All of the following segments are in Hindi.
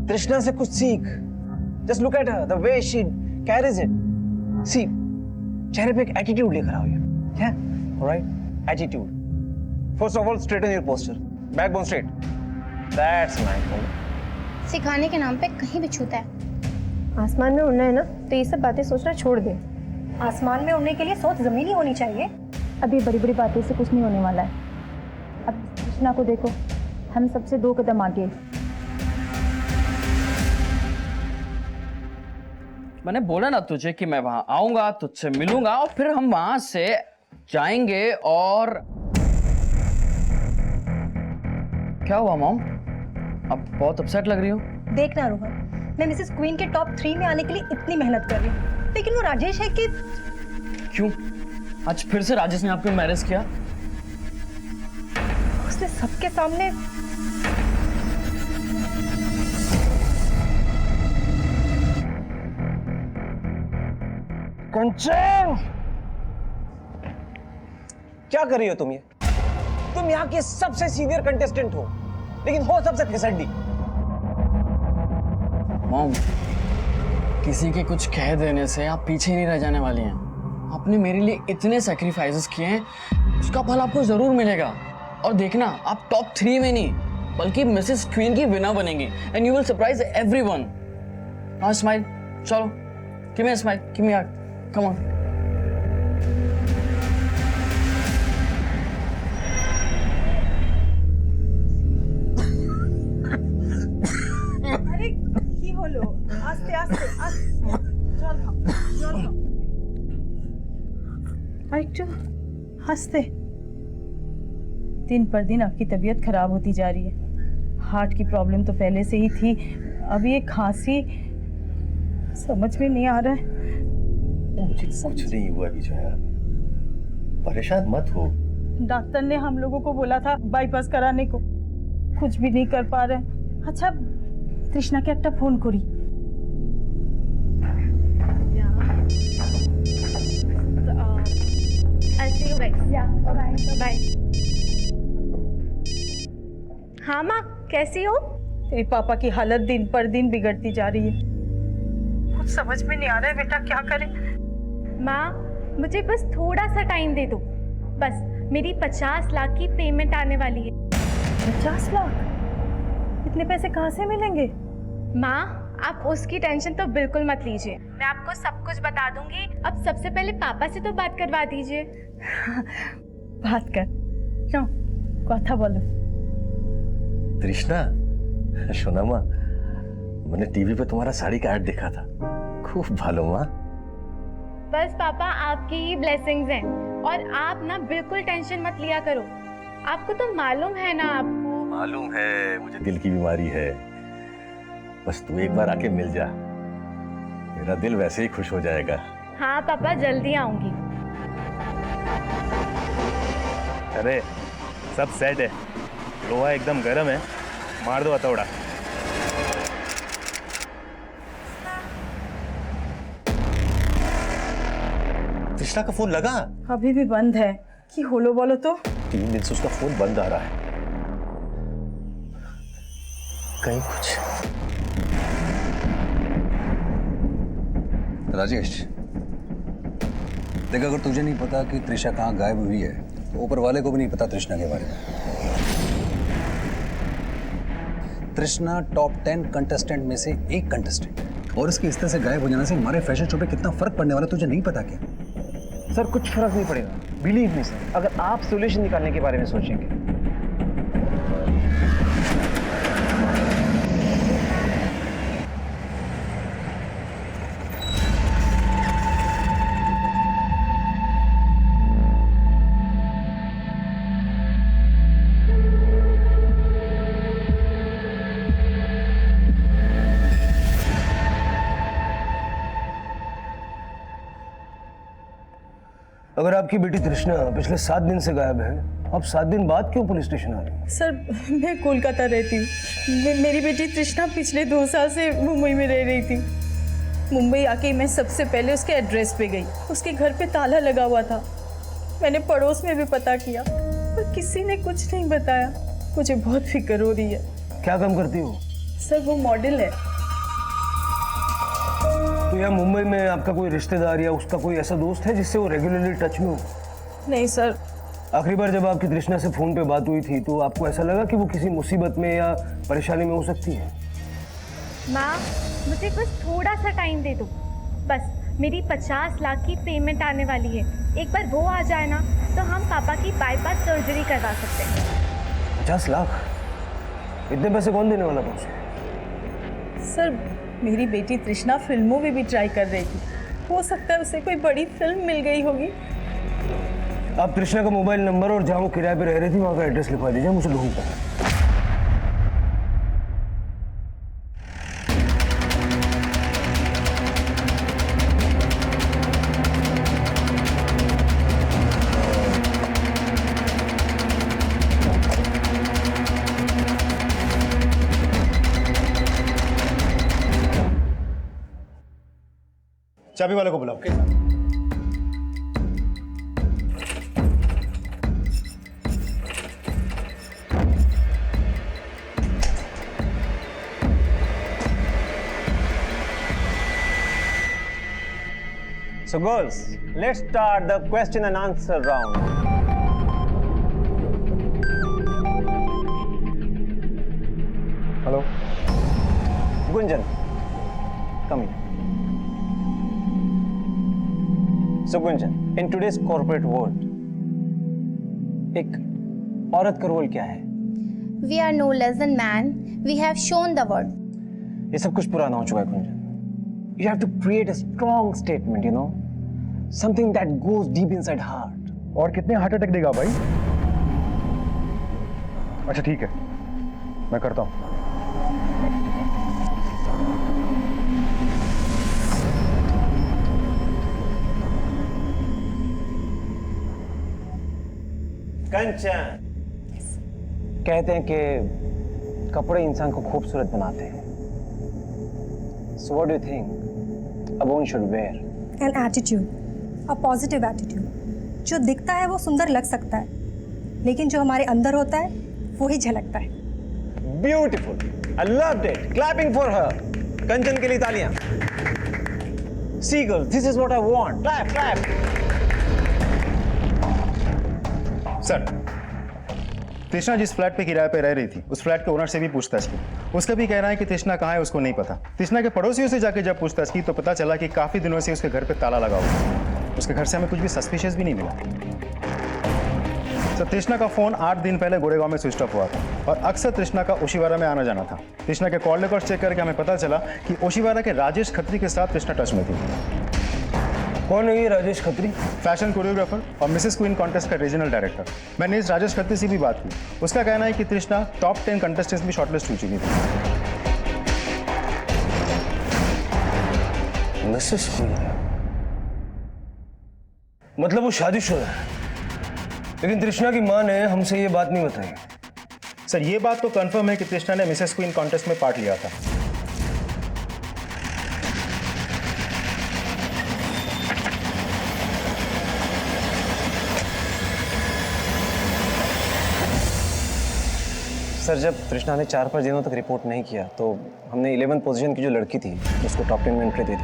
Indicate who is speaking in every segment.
Speaker 1: तृष्णा से कुछ सीख। Just look at her, the way she carries it. See, चेहरे पे एक एटीट्यूड लेकर आओ यार। Alright, attitude. First of all straighten your posture, backbone straight. That's my.
Speaker 2: सिखाने के नाम पे कहीं भी छूता है।
Speaker 3: आसमान में उड़ना है ना, तो ये सब बातें सोचना छोड़ दे।
Speaker 4: आसमान में उड़ने के लिए सोच जमीनी होनी चाहिए।
Speaker 3: अभी बड़ी बड़ी बातें से कुछ नहीं होने वाला है। अब कृष्णा को देखो, हम सबसे 2 कदम आगे।
Speaker 5: मैंने बोला ना तुझे कि मैं वहां आऊंगा, तुझसे मिलूंगा और फिर हम वहां से जाएंगे। और क्या हुआ मॉम, अब बहुत अपसेट लग रही हो?
Speaker 4: देखना रोहन, मैं मिसेस क्वीन के टॉप 3 में आने के लिए इतनी मेहनत कर रही हूँ, लेकिन वो राजेश है कि।
Speaker 5: क्यों? आज फिर से राजेश ने आपको मैरिज किया?
Speaker 4: उसने सबके सामने
Speaker 1: कंचन, क्या कर रही हो तुम ये? तुम यहाँ के सबसे सीनियर कंटेस्टेंट हो, लेकिन हो सबसे फिसड्डी।
Speaker 5: मॉम, किसी के कुछ कह देने से आप पीछे नहीं रह जाने वाली हैं। आपने मेरे लिए इतने सैक्रिफाइसेस किए हैं, उसका फल आपको जरूर मिलेगा। और देखना, आप टॉप 3 में नहीं बल्कि मिसेस क्वीन की विनर बनेंगी and you will surprise everyone. Now smile, चलो, give me a smile, give me a hug, come on.
Speaker 4: अरे की হলো আস্তে আস্তে জল খাও জল খাও আর একটু আস্তে।
Speaker 6: दिन पर दिन आपकी तबीयत खराब होती जा रही है। हार्ट की प्रॉब्लम तो पहले से ही थी, अब ये खांसी समझ में नहीं आ रहा है।
Speaker 7: मुझे कुछ नहीं हुआ विजया, परेशान मत हो।
Speaker 6: डॉक्टर ने हम लोगों को बोला था बाईपास कराने को, कुछ भी नहीं कर पा रहे। अच्छा, तृष्णा के একটা फोन करी।
Speaker 2: I'll see you guys. Yeah, bye. Bye. हाँ माँ, कैसी हो?
Speaker 6: तेरे पापा की हालत दिन पर दिन बिगड़ती जा रही है। कुछ समझ में नहीं आ रहा है बेटा, क्या करें?
Speaker 8: माँ, मुझे बस थोड़ा सा टाइम दे दो। बस मेरी 50 लाख की पेमेंट आने वाली है।
Speaker 6: 50 लाख? इतने पैसे कहाँ से मिलेंगे?
Speaker 8: माँ, आप उसकी टेंशन तो बिल्कुल मत लीजिए, मैं आपको सब कुछ बता दूंगी। अब सबसे पहले पापा से तो बात करवा दीजिए।
Speaker 6: बात कर, क्यों, कथा बोलो।
Speaker 7: तृष्णा, शोना माँ, मैंने टीवी पे तुम्हारा साड़ी का ऐड देखा था, खूब भालो माँ।
Speaker 8: बस पापा, आपकी ही ब्लेसिंग्स हैं और आप ना बिल्कुल टेंशन मत लिया करो। आपको तो मालूम है ना, आपको
Speaker 7: मालूम है मुझे दिल की बीमारी है, बस तू एक बार आके मिल जा, मेरा दिल वैसे ही खुश हो जाएगा।
Speaker 8: हाँ पापा, जल्दी आऊंगी।
Speaker 9: अरे सब सेट है, लोहा एकदम गर्म है, मार दो हथौड़ा।
Speaker 7: तृष्णा का फोन लगा?
Speaker 6: अभी भी बंद है। कि होलो बोलो तो।
Speaker 7: 3 दिन से उसका फोन बंद आ रहा है, कहीं कुछ।
Speaker 10: राजेश, देख, अगर तुझे नहीं पता कि तृषा कहाँ गायब हुई है, तो ऊपर वाले को भी नहीं पता तृष्णा के बारे में। तृष्णा टॉप 10 कंटेस्टेंट में से एक कंटेस्टेंट, और इसके इस तरह से गायब हो जाने से हमारे फैशन शो पे कितना फर्क पड़ने वाला तुझे नहीं पता क्या?
Speaker 1: सर, कुछ फर्क नहीं पड़ेगा, बिलीव मी सर, अगर आप सोल्यूशन निकालने के बारे में सोचेंगे। अगर आपकी बेटी तृष्णा पिछले 7 दिन से गायब है, अब 7 दिन बाद क्यों पुलिस स्टेशन आ रही है?
Speaker 6: सर, मैं कोलकाता रहती हूँ। मेरी बेटी तृष्णा पिछले 2 साल से मुंबई में रह रही थी। मुंबई आके मैं सबसे पहले उसके एड्रेस पे गई। उसके घर पे ताला लगा हुआ था। मैंने पड़ोस में भी पता किया, पर किसी ने कुछ नहीं बताया। मुझे बहुत फिक्र हो रही है।
Speaker 1: क्या काम करती हो?
Speaker 6: सर वो मॉडल है।
Speaker 11: तो यहाँ मुंबई में आपका कोई रिश्तेदार या उसका कोई ऐसा दोस्त है जिससे वो रेगुलरली टच में हो?
Speaker 6: नहीं सर।
Speaker 11: आखिरी बार जब आपकी तृष्णा से फोन पे बात हुई थी तो आपको ऐसा लगा कि वो किसी मुसीबत में या परेशानी में हो सकती है?
Speaker 8: माँ, मुझे बस थोड़ा सा टाइम दे दो। बस मेरी 50 लाख की पेमेंट आने वाली है। एक बार वो आ जाए ना तो हम पापा की बाईपास सर्जरी करवा सकते हैं।
Speaker 11: 50 लाख? इतने पैसे कौन देने वाला था उसे?
Speaker 6: सर मेरी बेटी तृष्णा फिल्मों में भी ट्राई कर रही थी, हो सकता है उसे कोई बड़ी फिल्म मिल गई होगी।
Speaker 11: आप तृष्णा का मोबाइल नंबर और जहाँ वो किराए पे रह रही थी वहाँ का एड्रेस लिखवा दीजिए, मुझे ढूंढता है।
Speaker 12: चाबी वाले को बुलाओ।
Speaker 1: So girls, let's start the question and answer round.
Speaker 12: Hello
Speaker 1: Gunjan, come here. So Gunjan, in today's corporate world, एक औरत का रोल क्या है?
Speaker 2: We are no less than man. We have shown the world.
Speaker 1: ये सब कुछ पुराना हो चुका है Gunjan. You have to create a strong statement, you know, something that goes deep inside heart.
Speaker 12: और कितने हार्ट अटैक देगा भाई? अच्छा ठीक है, मैं करता हूँ।
Speaker 1: कंचन, कहते हैं कि कपड़े इंसान को खूबसूरत बनाते हैं. So what do you think a woman should wear?
Speaker 4: An attitude, a positive attitude. जो दिखता है वो सुंदर लग सकता है, लेकिन जो हमारे अंदर होता है वो ही झलकता है.
Speaker 1: Beautiful. I loved it. Clapping for her. कंचन के लिए तालियां. See girls, this is what I want. Clap, clap.
Speaker 12: Sir, तृष्णा जिस फ्लैट पे किराए पे रह रही थी उस फ्लैट के ओनर से भी पूछताछ की. उसका भी कहना है कि तृष्णा कहाँ है उसको नहीं पता. तृष्णा के पड़ोसियों से जाके जब पूछताछ की तो पता चला कि काफी दिनों से उसके घर पे ताला लगा हुआ. उसके घर से हमें कुछ भी सस्पिशियस भी नहीं मिला. सर, तृष्णा का फोन 8 दिन पहले गोरेगांव में स्विच ऑफ हुआ था और अक्सर तृष्णा का ओशिवारा में आना जाना था. तृष्णा के कॉल रिकॉर्ड चेक करके हमें पता चला कि ओशिवारा के राजेश खत्री के साथ तृष्णा टच में थी.
Speaker 11: कौन है ये राजेश खत्री?
Speaker 12: फैशन कोरियोग्राफर और मिसेस क्वीन कॉन्टेस्ट का रीजनल डायरेक्टर. मैंने इस राजेश खत्री से भी बात की. उसका कहना है कि तृष्णा टॉप 10 कंटेस्टेंट्स में शॉर्टलिस्ट हो चुकी थी.
Speaker 11: मिसेस क्वीन मतलब वो शादीशुदा है, लेकिन तृष्णा की मां ने हमसे ये बात नहीं बताई.
Speaker 12: सर, ये बात तो कंफर्म है कि तृष्णा ने मिसेस क्वीन कॉन्टेस्ट में पार्ट लिया था.
Speaker 1: सर, जब तृष्णा ने 4-5 दिनों तक रिपोर्ट नहीं किया तो हमने 11th पोजीशन की जो लड़की थी उसको टॉप 10 में एंट्री दे दी.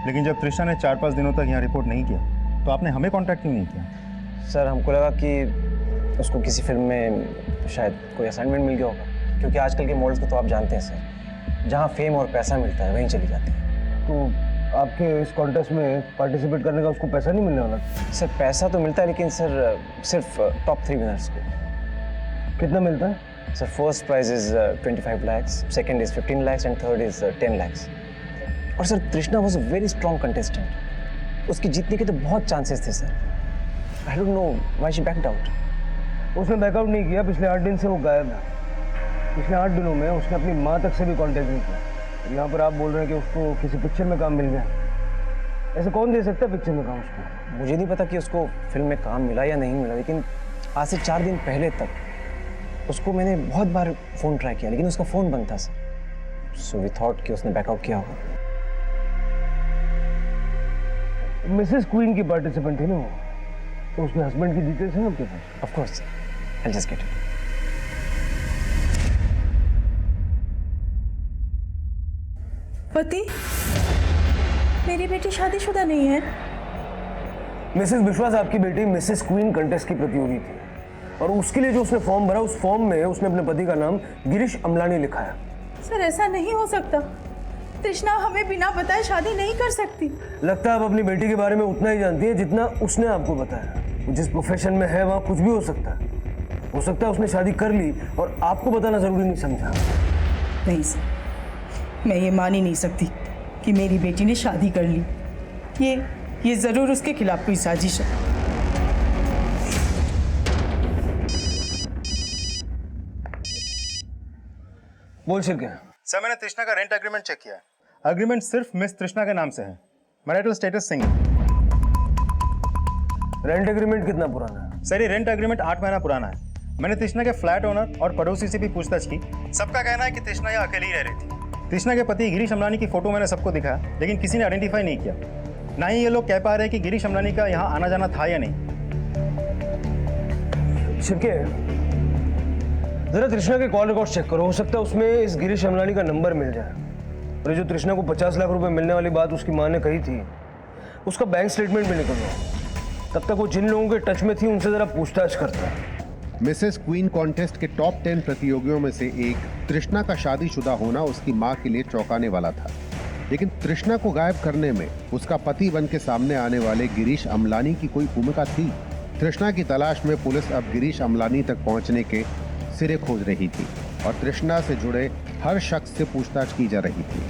Speaker 12: लेकिन जब तृष्णा ने 4-5 दिनों तक यहाँ रिपोर्ट नहीं किया तो आपने हमें कांटेक्ट क्यों नहीं किया?
Speaker 1: सर, हमको लगा कि उसको किसी फिल्म में शायद कोई असाइनमेंट मिल गया होगा, क्योंकि आजकल के मॉडल्स को तो आप जानते हैं सर, जहाँ फेम और पैसा मिलता है वहीं चली जाती है.
Speaker 11: तो आपके इस कॉन्टेस्ट में पार्टिसिपेट करने का उसको पैसा नहीं मिलने वाला?
Speaker 1: सर, पैसा तो मिलता है, लेकिन सर सिर्फ टॉप 3 विनर्स को.
Speaker 11: कितना मिलता है?
Speaker 1: Sir, first prize is 25 lakhs, second is 15 lakhs and third is 10 lakhs. और sir, Trishna was a very strong contestant. उसकी जीतने के तो बहुत चांसेस थे sir. I don't know why she backed out.
Speaker 11: उसने बैकआउट नहीं किया. पिछले 8 दिन से वो गायब है. पिछले 8 दिनों में उसने अपनी माँ तक से भी कॉन्टेक्ट नहीं किया. यहाँ पर आप बोल रहे हैं कि उसको किसी पिक्चर में काम मिल गया. ऐसे कौन दे सकता है पिक्चर में काम उसको?
Speaker 1: मुझे नहीं पता कि उसको फिल्म में काम मिला या नहीं मिला, लेकिन आज से 4 दिन पहले तक उसको मैंने बहुत बार फ़ोन ट्राई किया, लेकिन उसका फ़ोन बंद था सर. सो वी थॉट कि उसने बैकआउट किया होगा.
Speaker 11: मिसेस क्वीन की पार्टिसिपेंट थी ना वो, तो उसके हस्बैंड की डिटेल्स है ना आपके पास?
Speaker 1: Of course, I just get it.
Speaker 6: पति? मेरी बेटी शादीशुदा नहीं है।
Speaker 11: मिसेस विश्वास आपकी बेटी मिसेस क्वीन कंटेस्ट की प्रतियोगी थी और उसके लिए जो उसने फॉर्म भरा उस फॉर्म में उसने अपने पति का नाम गिरीश अमलानी लिखा है।
Speaker 6: सर ऐसा नहीं हो सकता। तृष्णा हमें बिना बताए शादी नहीं कर सकती।
Speaker 11: लगता है आप अपनी बेटी के बारे में उतना ही जानती है जितना उसने आपको बताया। वो जिस प्रोफेशन में है वहाँ कुछ भी हो सकता है। हो सकता है उसने शादी कर ली और आपको बताना जरूरी नहीं समझा।
Speaker 6: नहीं सर, मैं ये मान ही नहीं सकती कि मेरी बेटी ने शादी कर ली। ये जरूर उसके खिलाफ कोई साजिश है।
Speaker 11: बोल शिरके।
Speaker 12: सर मैंने तृष्णा का रेंट एग्रीमेंट चेक किया है। एग्रीमेंट सिर्फ मिस तृष्णा के नाम से है। Marital status single.
Speaker 11: Rent agreement कितना पुराना है?
Speaker 12: सर ये रेंट एग्रीमेंट 8 महीना पुराना है। मैंने तृष्णा के फ्लैट ओनर और पड़ोसी से भी पूछताछ की। सबका कहना है कि तृष्णा यहाँ अकेली ही रह रही थी। तृष्णा के पति गिरीश अमलानी की फोटो मैंने सबको दिखाया, लेकिन किसी ने आइडेंटिफाई नहीं किया। ना ही ये लोग कह पा रहे हैं कि गिरीश अमलानी का यहाँ आना जाना था या नहीं।
Speaker 11: शिरके, जरा तृष्णा के कॉल रिकॉर्ड चेक करो। हो सकता है उसमें इस गिरीश अमलानी का नंबर मिल जाए। और ये जो तृष्णा को 50 लाख रुपए मिलने वाली बात उसकी माँ ने कही थी, उसका बैंक स्टेटमेंट भी निकल रहा। तब तक वो जिन लोगों के टच में थी उनसे जरा पूछताछ करता है।
Speaker 13: मिसेस क्वीन कॉन्टेस्ट के टॉप 10 प्रतियोगियों में से एक तृष्णा का शादीशुदा होना उसकी मां के लिए चौंकाने वाला था। लेकिन तृष्णा को गायब करने में उसका पति बन के सामने आने वाले गिरीश अमलानी की कोई भूमिका थी। तृष्णा की तलाश में पुलिस अब गिरीश अमलानी तक पहुंचने के सिरे खोज रही थी और तृष्णा से जुड़े हर शख्स से पूछताछ की जा रही थी।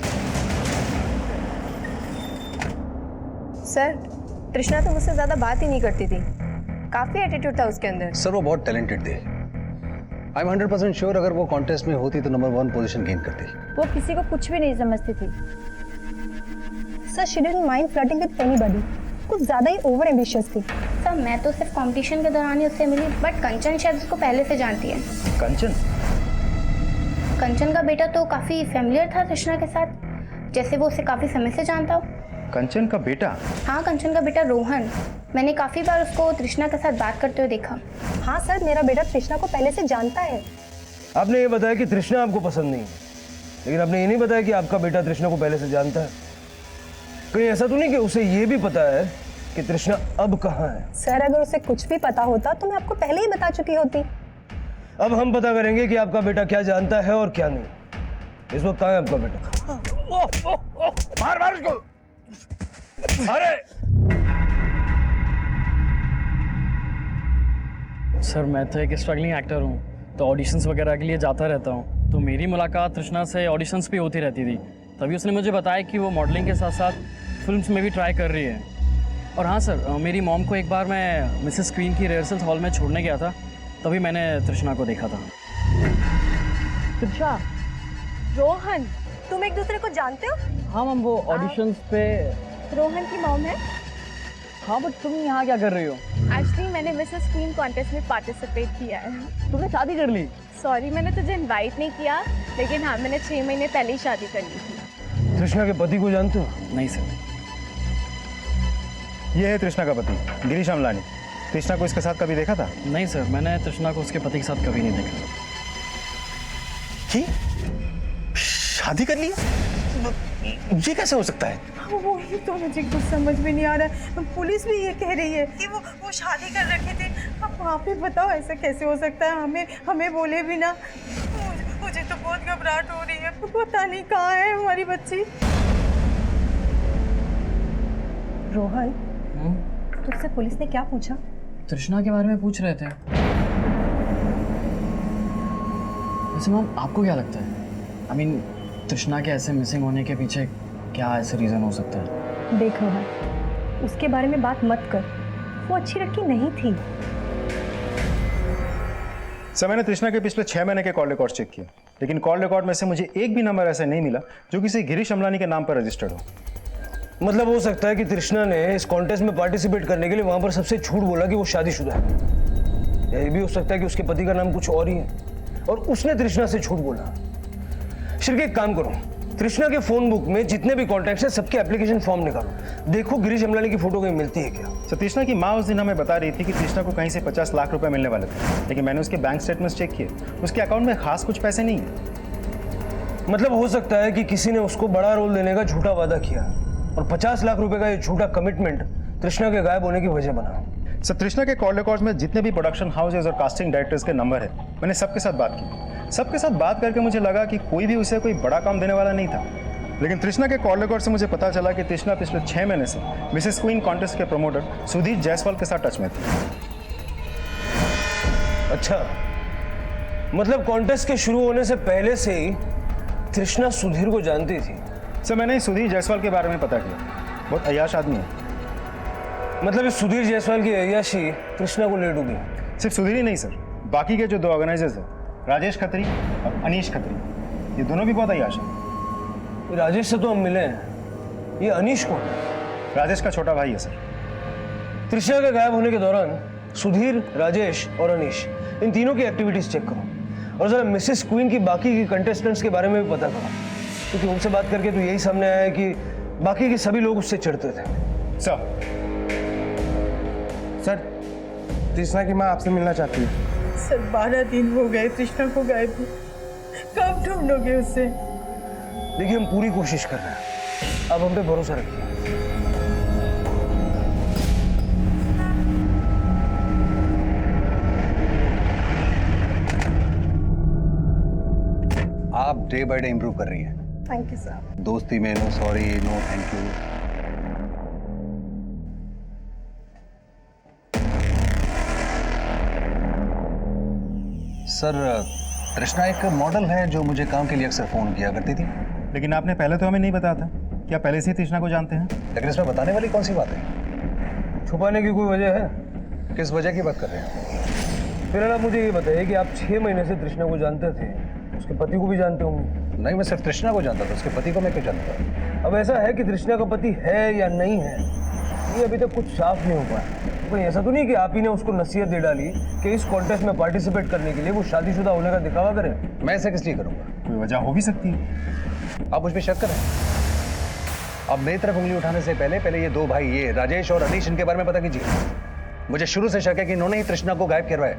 Speaker 14: सर, तृष्णा तो मुझसे ज्यादा बात ही नहीं करती थी। काफी एटीट्यूड था उसके अंदर।
Speaker 10: सर वो बहुत टैलेंटेड थी। आई एम 100% श्योर अगर वो कॉन्टेस्ट में होती तो नंबर 1 पोजीशन गेन करती।
Speaker 3: वो किसी को कुछ भी नहीं समझती थी।
Speaker 4: Sir she didn't mind flirting with anybody. कुछ ज्यादा ही ओवर एम्बिशियस थी।
Speaker 2: सर मैं तो सिर्फ कंपटीशन के दौरान ही उससे मिली, बट कंचन शायद उसको पहले से जानती है। कंचन का बेटा तो काफी फेमिलियर था तृष्णा के साथ, जैसे वो उसे काफी समय से जानता हो।
Speaker 12: कंचन का बेटा?
Speaker 2: हाँ, कंचन का बेटा रोहन। मैंने काफी बार उसको तृष्णा के साथ बात करते हुए देखा।
Speaker 4: हाँ सर, मेरा बेटा तृष्णा को पहले से जानता है।
Speaker 11: आपने ये बताया कि तृष्णा आपको पसंद नहीं है, लेकिन आपने ये नहीं बताया कि आपका बेटा तृष्णा को पहले से जानता है। कहीं ऐसा तो नहीं कि उसे ये भी पता है कि तृष्णा अब कहाँ है?
Speaker 4: सर अगर उसे कुछ भी पता होता तो मैं आपको पहले ही बता चुकी होती।
Speaker 11: अब हम पता करेंगे कि आपका बेटा क्या जानता है और क्या नहीं। इस वक्त कहाँ है आपका बेटा?
Speaker 1: मार उसको। अरे
Speaker 5: सर मैं तो एक स्ट्रगलिंग एक्टर हूँ, तो ऑडिशंस वगैरह के लिए जाता रहता हूँ। तो मेरी मुलाकात तृष्णा से ऑडिशंस भी होती रहती थी। तभी उसने मुझे बताया कि वो मॉडलिंग के साथ साथ फिल्म्स में भी ट्राई कर रही है। और हाँ सर, मेरी मॉम को एक बार मैं मिसेस क्वीन की रिहर्सल्स हॉल में छोड़ने गया था, तभी मैंने तृष्णा को देखा था।
Speaker 14: तृष्णा, रोहन, तुम एक दूसरे को जानते हो?
Speaker 5: हाँ मैम, वो ऑडिशंस पे
Speaker 14: रोहन की मॉम है।
Speaker 5: हाँ, बट तुम यहाँ क्या कर रही हो?
Speaker 8: एक्चुअली मैंने मिसेस क्वीन कॉन्टेस्ट में पार्टिसिपेट किया है।
Speaker 5: तुमने शादी कर ली?
Speaker 8: सॉरी, मैंने तुझे इनवाइट नहीं किया, लेकिन हाँ मैंने 6 महीने पहले ही शादी कर ली थी।
Speaker 11: तृष्णा के पति को जानते हो?
Speaker 5: नहीं सर।
Speaker 12: ये है तृष्णा का पति गिरीश अमलानी। तृष्णा को इसके साथ कभी देखा था?
Speaker 5: नहीं सर, मैंने तृष्णा को उसके पति के साथ कभी नहीं देखा।
Speaker 7: शादी कर लिया? ये कैसे हो सकता है?
Speaker 6: वही तो मुझे कुछ समझ में नहीं आ रहा है। पुलिस भी ये कह रही है कि वो शादी कर रखे थे। अब आप ही बताओ ऐसा कैसे हो सकता है? हमें बोले भी ना। मुझे तो बहुत घबराहट हो रही है। पता नहीं कहाँ है हमारी बच्ची।
Speaker 4: रोहन, तुझसे पुलिस ने क्या पूछा?
Speaker 5: तृष्णा के बारे में पूछ रहे थे। वैसे मैम आपको क्या लगता है? I mean, तृष्णा के ऐसे मिसिंग होने के पीछे क्या ऐसे रीजन हो सकता है?
Speaker 4: देख रोहन, उसके बारे में बात मत कर। वो अच्छी लड़की नहीं थी।
Speaker 12: सर मैंने तृष्णा के पिछले 6 महीने के कॉल रिकॉर्ड चेक किए, लेकिन कॉल रिकॉर्ड में से मुझे एक भी नंबर ऐसा नहीं मिला जो किसी गिरीश अमलानी के नाम पर रजिस्टर्ड हो।
Speaker 11: मतलब हो सकता है कि तृष्णा ने इस कॉन्टेस्ट में पार्टिसिपेट करने के लिए वहां पर सबसे झूठ बोला कि वो शादीशुदा है। यह भी हो सकता है कि उसके पति का नाम कुछ और ही है और उसने तृष्णा से झूठ बोला। शिरके, एक काम करो, तृष्णा के फोन बुक में जितने भी कॉन्टैक्ट्स हैं सबके एप्लीकेशन फॉर्म निकालो। देखो गिरीश अमलानी की फोटो कहीं मिलती है क्या?
Speaker 12: सर तृष्णा की माँ उस दिन हमें बता रही थी कि तृष्णा को कहीं से 50 लाख रुपए मिलने वाले थे, लेकिन मैंने उसके बैंक स्टेटमेंट्स चेक किए, उसके अकाउंट में खास कुछ पैसे नहीं है।
Speaker 11: मतलब हो सकता है कि किसी ने उसको बड़ा रोल देने का झूठा वादा किया और 50 लाख रुपए का ये झूठा कमिटमेंट तृष्णा के गायब होने की वजह बना।
Speaker 12: सर, तृष्णा के कॉल रिकॉर्ड्स में जितने भी प्रोडक्शन हाउसेज और कास्टिंग डायरेक्टर्स के नंबर है, मैंने सबके साथ बात की। सबके साथ बात करके मुझे लगा कि कोई भी उसे कोई बड़ा काम देने वाला नहीं था। लेकिन तृष्णा के कॉल रिकॉर्ड से मुझे पता चला कि तृष्णा पिछले 6 महीने से मिसेस क्वीन कॉन्टेस्ट के प्रमोटर सुधीर जायसवाल के साथ टच में थी।
Speaker 11: अच्छा, मतलब कॉन्टेस्ट के शुरू होने से पहले से ही तृष्णा सुधीर को जानती थी?
Speaker 12: सर, मैंने सुधीर जायसवाल के बारे में पता किया, बहुत अय्याश आदमी है।
Speaker 11: मतलब इस सुधीर जायसवाल की अय्याशी तृष्णा को ले डूबी?
Speaker 12: सिर्फ सुधीर ही नहीं सर, बाकी के जो 2 ऑर्गेनाइजर्स हैं, राजेश खत्री और अनीश खत्री, ये दोनों भी बहुत अय्याश हैं।
Speaker 11: राजेश से तो हम मिले हैं, ये अनीश कौन है?
Speaker 12: राजेश का छोटा भाई है सर।
Speaker 11: तृष्णा के गायब होने के दौरान सुधीर, राजेश और अनीश, इन तीनों की एक्टिविटीज चेक करो और जरा मिसेस क्वीन की बाकी की कंटेस्टेंट्स के बारे में भी पता करो, क्योंकि उनसे बात करके तो यही सामने आया है कि बाकी के सभी लोग उससे चिढ़ते थे। सर, तृष्णा की माँ आपसे मिलना चाहती है।
Speaker 6: सर 12 दिन हो गए तृष्णा को गायब हुए, कब ढूंढोगे उसे?
Speaker 11: देखिए, हम पूरी कोशिश कर रहे हैं, अब हम पे भरोसा रखिए।
Speaker 10: आप डे बाय डे इंप्रूव कर रही हैं।
Speaker 14: Thank you sir.
Speaker 10: दोस्ती में no sorry, no thank you. Sir, Trishna एक मॉडल है जो मुझे काम के लिए अक्सर फोन किया करती थी।
Speaker 12: लेकिन आपने पहले तो हमें नहीं बताया था। क्या पहले से ही तृष्णा को जानते हैं?
Speaker 10: लेकिन इसमें बताने वाली कौन सी बात है?
Speaker 11: छुपाने की कोई वजह है?
Speaker 10: किस वजह की बात कर रहे हैं?
Speaker 11: फिर आप मुझे ये बताइए कि आप 6 महीने से तृष्णा को जानते थे, उसके पति को भी जानते होंगे?
Speaker 10: नहीं, मैं सिर्फ तृष्णा को जानता था, उसके पति को मैं क्यों जानता?
Speaker 11: अब ऐसा है कि तृष्णा का पति है या नहीं है, ये अभी तक कुछ साफ नहीं हो पाया। कोई ऐसा तो नहीं कि आप ही ने उसको नसीहत दे डाली कि इस कॉन्टेस्ट में पार्टिसिपेट करने के लिए वो शादीशुदा होने का दिखावा करे?
Speaker 10: मैं ऐसा किस लिए करूंगा?
Speaker 12: कोई वजह हो भी सकती है।
Speaker 10: आप मुझ पर शक करें। अब मेरी तरफ उंगली उठाने से पहले ये 2 भाई, ये राजेश और अनीश, इनके बारे में पता कीजिए। मुझे शुरू से शक है कि इन्होंने ही तृष्णा को गायब करवाया।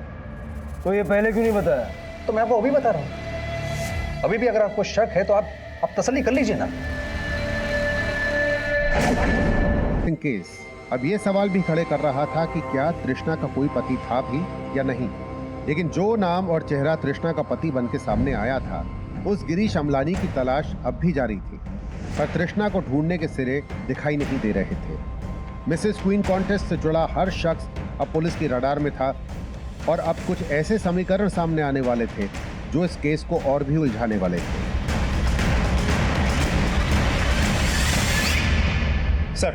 Speaker 11: तो ये पहले क्यों नहीं बताया?
Speaker 10: तो मैं आपको अभी बता रहा हूं। अभी भी अगर आपको शक है तो आप तसल्ली कर लीजिए ना।
Speaker 13: केस अब ये सवाल भी खड़े कर रहा था कि क्या तृष्णा का कोई पति था भी या नहीं। लेकिन जो नाम और चेहरा तृष्णा का पति बन के सामने आया था, उस गिरीश अमलानी की तलाश अब भी जारी थी, पर तृष्णा को ढूंढने के सिरे दिखाई नहीं दे रहे थे। मिसेस क्वीन कॉन्टेस्ट से जुड़ा हर शख्स अब पुलिस की रडार में था और अब कुछ ऐसे समीकरण सामने आने वाले थे जो इस केस को और भी उलझाने वाले थे।
Speaker 12: सर,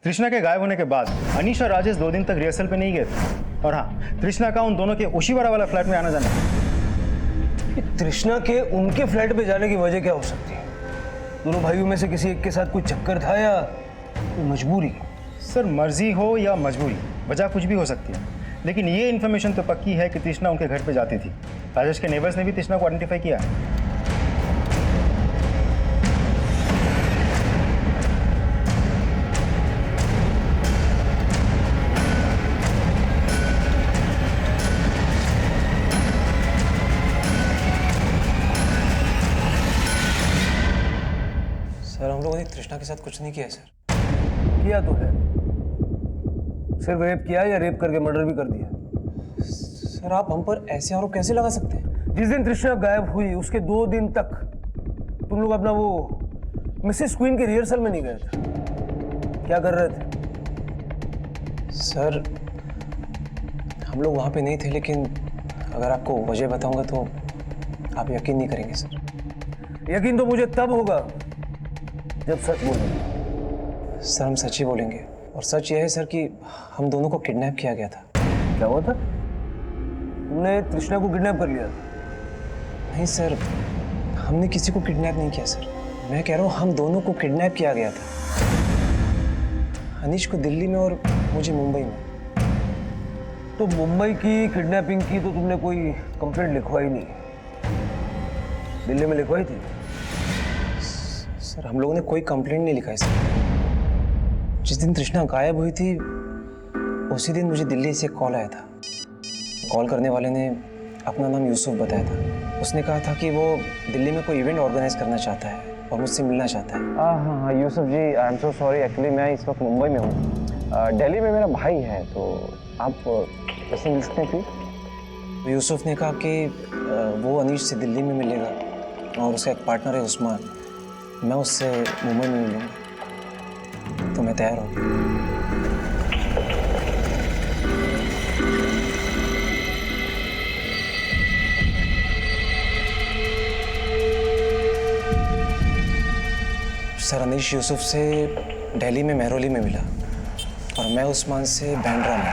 Speaker 12: तृष्णा के गायब होने के बाद अनीश और राजेश 2 दिन तक रिहर्सल पे नहीं गए थे। और हाँ, तृष्णा का उन दोनों के ओशीवाड़ा वाला फ्लैट में आना जाना था।
Speaker 11: तृष्णा के उनके फ्लैट पे जाने की वजह क्या हो सकती है? दोनों भाइयों में से किसी एक के साथ कोई चक्कर था या कोई मजबूरी?
Speaker 12: सर, मर्जी हो या मजबूरी, वजह कुछ भी हो सकती है। लेकिन ये इन्फॉर्मेशन तो पक्की है कि तृष्णा उनके घर पे जाती थी। राजेश के नेबर्स ने भी तृष्णा को आइडेंटिफाई किया है।
Speaker 1: सर, हम लोगों ने तृष्णा के साथ कुछ नहीं किया सर।
Speaker 11: किया तो है, सिर्फ रेप किया या रेप करके मर्डर भी कर दिया?
Speaker 1: सर, आप हम पर ऐसे आरोप कैसे लगा सकते हैं?
Speaker 11: जिस दिन तृष्णा गायब हुई उसके 2 दिन तक तुम लोग अपना वो मिसेस क्वीन के रिहर्सल में नहीं गए थे। क्या कर रहे थे?
Speaker 1: सर, हम लोग वहाँ पे नहीं थे, लेकिन अगर आपको वजह बताऊंगा तो आप यकीन नहीं करेंगे सर।
Speaker 11: यकीन तो मुझे तब होगा जब सच बोलूंगा।
Speaker 1: सर, हम सच ही बोलेंगे, और सच यह है सर कि हम दोनों को किडनैप किया गया था।
Speaker 11: क्या हुआ था? तुमने तृष्णा को किडनैप कर लिया था?
Speaker 1: नहीं सर, हमने किसी को किडनैप नहीं किया सर। मैं कह रहा हूँ हम दोनों को किडनैप किया गया था। अनीश को दिल्ली में और मुझे मुंबई में।
Speaker 11: तो मुंबई की किडनैपिंग की तो तुमने कोई कंप्लेंट लिखवाई नहीं, दिल्ली में लिखवाई थी?
Speaker 1: सर, हम लोगों ने कोई कंप्लेंट नहीं लिखाई सर। जिस दिन तृष्णा गायब हुई थी उसी दिन मुझे दिल्ली से कॉल आया था। कॉल करने वाले ने अपना नाम यूसुफ बताया था। उसने कहा था कि वो दिल्ली में कोई इवेंट ऑर्गेनाइज करना चाहता है और मुझसे मिलना चाहता है।
Speaker 11: हाँ Yusuf ji, I am so sorry, actually मैं इस वक्त मुंबई में हूँ। दिल्ली में मेरा भाई है, तो आप कैसे मिल सकते हैं प्लीज?
Speaker 1: तो यूसुफ ने कहा कि वो अनीश से दिल्ली में मिलेगा और उसका एक पार्टनर है उस्मान, मैं उससे मुंबई में मिलूँगा। तो मैं तैयार हो गया। सर, अनीश यूसुफ से दिल्ली में मेहरौली में मिला और मैं उस्मान से बैंड्रा में।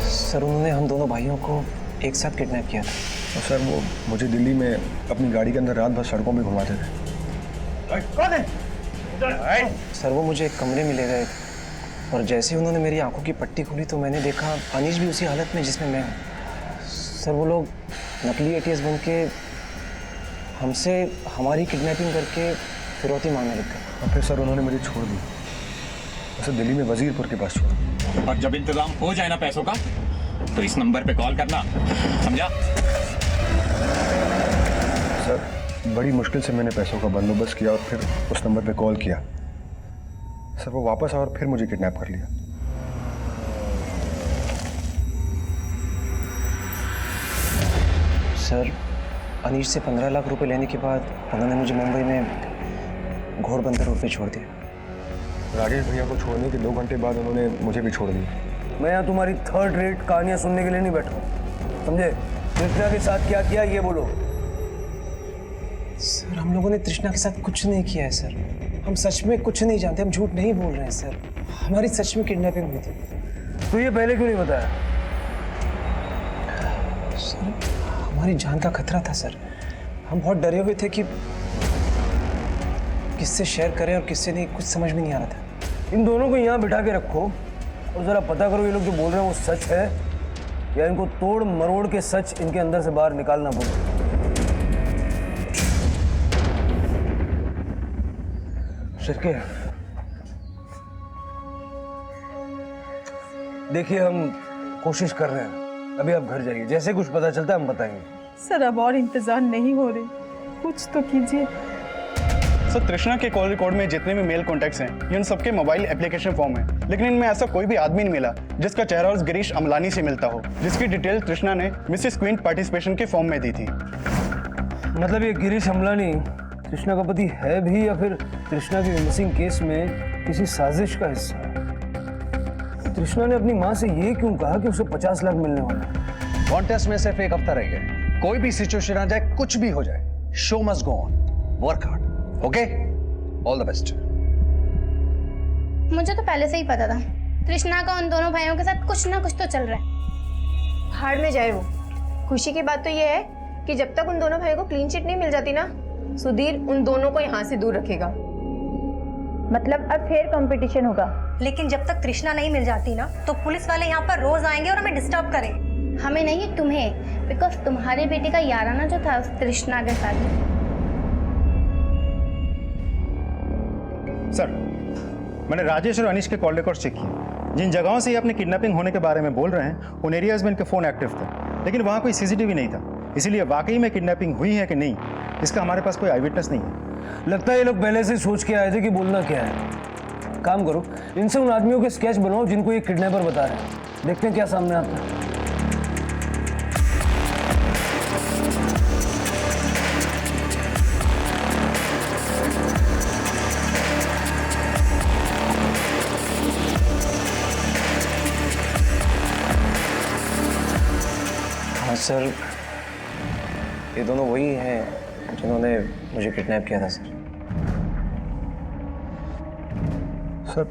Speaker 1: सर, उन्होंने हम दोनों भाइयों को एक साथ किडनैप किया था।
Speaker 10: और सर वो मुझे दिल्ली में अपनी गाड़ी के अंदर रात भर सड़कों में घुमाते थे।
Speaker 1: कौन है? सर, वो मुझे एक कमरे में ले गए और जैसे ही उन्होंने मेरी आंखों की पट्टी खोली तो मैंने देखा अनीश भी उसी हालत में जिसमें मैं हूँ। सर, वो लोग नकली एटीएस बन के हमसे हमारी किडनैपिंग करके फिरौती मांगने लग गए।
Speaker 10: और फिर सर उन्होंने मुझे छोड़ दी, उसे दिल्ली में वजीरपुर के पास छोड़ा।
Speaker 15: और जब इंतजाम हो जाए ना पैसों का तो इस नंबर पे कॉल करना, समझा?
Speaker 10: सर, बड़ी मुश्किल से मैंने पैसों का बंदोबस्त किया और फिर उस नंबर पे कॉल किया। सर, वो वापस आया और फिर मुझे किडनैप कर लिया।
Speaker 1: सर, अनीश से 15 लाख रुपए लेने के बाद उन्होंने मुझे मुंबई में घोड़बंदर रोड पे छोड़ दिया।
Speaker 10: राजेश भैया को छोड़ने के 2 घंटे बाद उन्होंने मुझे भी छोड़ दिया।
Speaker 11: मैं यहाँ तुम्हारी थर्ड रेट कहानियाँ सुनने के लिए नहीं बैठा, समझे? तृष्णा के साथ क्या किया ये बोलो।
Speaker 1: सर, हम लोगों ने तृष्णा के साथ कुछ नहीं किया है सर। हम सच में कुछ नहीं जानते, हम झूठ नहीं बोल रहे हैं सर। हमारी सच में किडनैपिंग हुई थी।
Speaker 11: तो ये पहले क्यों नहीं बताया?
Speaker 1: सर, हमारी जान का खतरा था सर। हम बहुत डरे हुए थे कि किससे शेयर करें और किससे नहीं, कुछ समझ में नहीं आ रहा था।
Speaker 11: इन दोनों को यहाँ बिठा के रखो और जरा पता करो ये लोग जो बोल रहे हैं वो सच है या इनको तोड़ मरोड़ के सच इनके अंदर से बाहर निकालना पड़ेगा। शिरके, देखिए हम कोशिश कर रहे हैं, अभी आप घर जाइए, जैसे कुछ पता चलता है हम बताएंगे।
Speaker 6: सर, अब और इंतजार नहीं हो रहे, कुछ तो कीजिए।
Speaker 12: सर, तृष्णा के कॉल रिकॉर्ड में जितने भी मेल कॉन्टैक्ट्स हैं ये उन सबके मोबाइल एप्लीकेशन फॉर्म है, लेकिन इनमें ऐसा कोई भी आदमी नहीं मिला जिसका चेहरा उस गिरीश अमलानी से मिलता हो, जिसकी डिटेल तृष्णा ने मिसेस क्वीन पार्टिसिपेशन के फॉर्म में दी थी।
Speaker 11: मतलब ये गिरीश अमलानी तृष्णा का पति है भी या फिर तृष्णा के मिसिंग केस में किसी साजिश का हिस्सा है? तृष्णा ने अपनी माँ से ये क्यों कहा कि उसे 50 लाख मिलने वाला है?
Speaker 10: कॉन्टेस्ट में सिर्फ 1 हफ्ता रह गया, कोई भी सिचुएशन आ जाए, कुछ भी हो जाए, show must go on, work hard, okay? All the best.
Speaker 2: मुझे तो पहले से ही पता था तृष्णा का उन दोनों भाइयों के साथ कुछ ना कुछ तो चल रहा है।
Speaker 14: हार में जाए वो। खुशी की बात तो ये है कि जब तक उन दोनों भाइयों को क्लीन चिट नहीं मिल जाती ना, सुधीर उन दोनों को यहाँ से दूर रखेगा।
Speaker 3: मतलब अब फिर कंपटीशन होगा।
Speaker 4: लेकिन जब तक तृष्णा नहीं मिल जाती ना तो पुलिस वाले यहाँ पर रोज आएंगे और हमें डिस्टर्ब करेंगे।
Speaker 2: हमें नहीं, तुम्हें, बिकॉज तुम्हारे बेटे का याराना जो था उस तृष्णा के साथ।
Speaker 12: सर, मैंने राजेश और अनीश के कॉल रिकॉर्ड चेक किए। जिन जगहों से ये अपने किडनैपिंग होने के बारे में बोल रहे हैं उन एरियाज में इनके फ़ोन एक्टिव थे, लेकिन वहाँ कोई सीसीटीवी नहीं था। इसीलिए वाकई में किडनैपिंग हुई है कि नहीं इसका हमारे पास कोई आई विटनेस नहीं है।
Speaker 11: लगता है ये लोग पहले से सोच के आए थे कि बोलना क्या है। काम करो, इनसे उन आदमियों के स्केच बनाओ जिनको ये किडनैपर बता रहे हैं, देखते हैं क्या सामने आता है।
Speaker 1: हाँ सर, ये दोनों वही हैं जिन्होंने मुझे किडनैप किया था सर।
Speaker 10: सर,